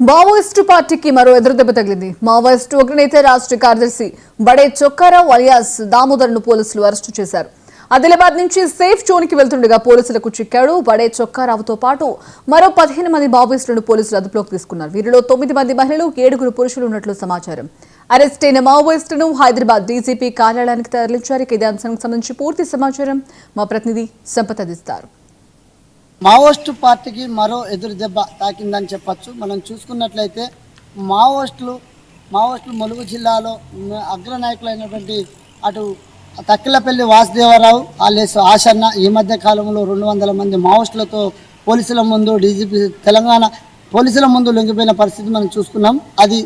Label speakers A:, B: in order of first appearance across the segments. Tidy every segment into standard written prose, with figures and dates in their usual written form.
A: Maoist పార్టీకి మరో ఎదురుదెబ్బ తగిలింది. మావోయిస్టు అగ్రనేత రాష్ట్ర కార్యదర్శి బడే చొక్కారావు అలియాస్ దామోదర్ను పోలీసులు అరెస్టు చేశారు. ఆదిలాబాద్ నుంచి సేఫ్ జోన్కి వెళ్తుండగా పోలీసులకు చిక్కాడు. బడే చొక్కారావుతో పాటు మరో 15 మంది మావోయిస్టులను పోలీసులు అదుపులోకి తీసుకున్నారు. వీరిలో 9 మంది మహిళలు, 7 పురుషులు ఉన్నట్లు సమాచారం. అరెస్ట్ అయిన మావోయిస్టును హైదరాబాద్ డీజీపీ కార్యాలయానికి తరలించారు. ఇదే అంశానికి సంబంధించి పూర్తి సమాచారం మా ప్రతినిధి సంపత్ అందిస్తారు.
B: మావోయిస్టు పార్టీకి మరో ఎదురు దెబ్బ తాకిందని చెప్పచ్చు. మనం చూసుకున్నట్లయితే మావోయిస్టులు ములుగు జిల్లాలో అగ్రనాయకులైనటువంటి అటు తక్కిలపల్లి వాసుదేవరావు ఆలేసు ఆశన్న ఈ మధ్య కాలంలో 200 మంది మావోయిస్టులతో పోలీసుల ముందు డీజీపీ తెలంగాణ పోలీసుల ముందు లొంగిపోయిన పరిస్థితి మనం చూసుకున్నాం. అది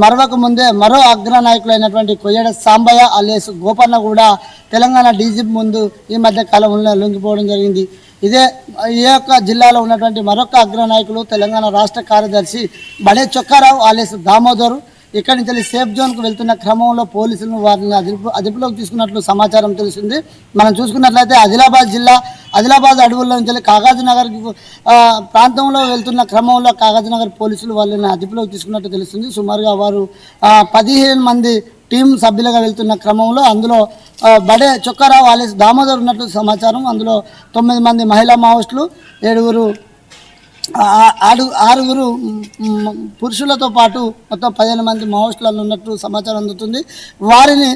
B: మరొక ముందే మరో అగ్రనాయకులైనటువంటి కొయ్యడ సాంబయ్య ఆలేసు గోపన్న కూడా తెలంగాణ డీజీపీ ముందు ఈ మధ్య కాలంలో లొంగిపోవడం జరిగింది. ఈ యొక్క జిల్లాలో ఉన్నటువంటి మరొక అగ్రనాయకులు తెలంగాణ రాష్ట్ర కార్యదర్శి బడే చొక్కారావు ఆలేసు దామోదరు ఇక్కడి నుంచి సేఫ్ జోన్కు వెళ్తున్న క్రమంలో పోలీసులను వారిని అదుపులోకి తీసుకున్నట్లు సమాచారం తెలిసింది. మనం చూసుకున్నట్లయితే ఆదిలాబాద్ అడవుల్లో నుంచి కాగజ్నగర్ ప్రాంతంలో వెళ్తున్న క్రమంలో కాగజ్నగర్ పోలీసులు వాళ్ళని అదుపులోకి తీసుకున్నట్టు తెలుస్తుంది. సుమారుగా వారు 15 మంది టీం సభ్యులుగా వెళ్తున్న క్రమంలో అందులో బడే చొక్కారావు ఆలేసు దామోదర్ ఉన్నట్లు సమాచారం. అందులో 9 మంది మహిళా మావోయిస్టులు, 6 పురుషులతో పాటు మొత్తం 15 మంది మావోయిస్టులు ఉన్నట్టు సమాచారం అందుతుంది. వారిని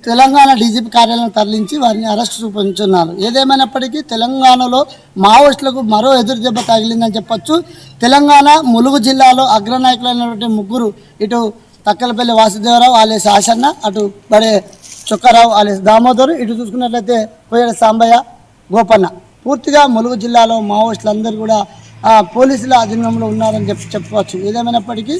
B: తెలంగాణ డీజీపీ కార్యాలయం తరలించి వారిని అరెస్టు చూపించున్నారు. ఏదేమైనప్పటికీ తెలంగాణలో మావోయిస్టులకు మరో ఎదురు దెబ్బ తగిలిందని చెప్పొచ్చు. తెలంగాణ ములుగు జిల్లాలో అగ్రనాయకులైనటువంటి 3 ఇటు తక్కలపల్లి వాసుదేవరావు ఆలేసు ఆశన్న, అటు బడే చొక్కారావు ఆలేసు దామోదరు, ఇటు చూసుకున్నట్లయితే కొయ్యడ సాంబయ్య గోపన్న పూర్తిగా ములుగు జిల్లాలో మావోయిస్టులందరూ కూడా పోలీసుల అధీనంలో ఉన్నారని చెప్పవచ్చు. ఏదేమైనప్పటికీ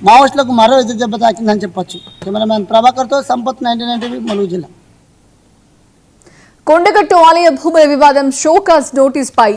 B: మావోయిస్టులకు మరో ఎదురు దెబ్బ తాకిందని చెప్పొచ్చు. కెమెరామెన్ ప్రభాకర్తో సంపత్, 99 టీవీ, ములుగు జిల్లా.
A: కొండగట్టు ఆలయ భూముల వివాదం షోకాజ్ నోటీస్ పై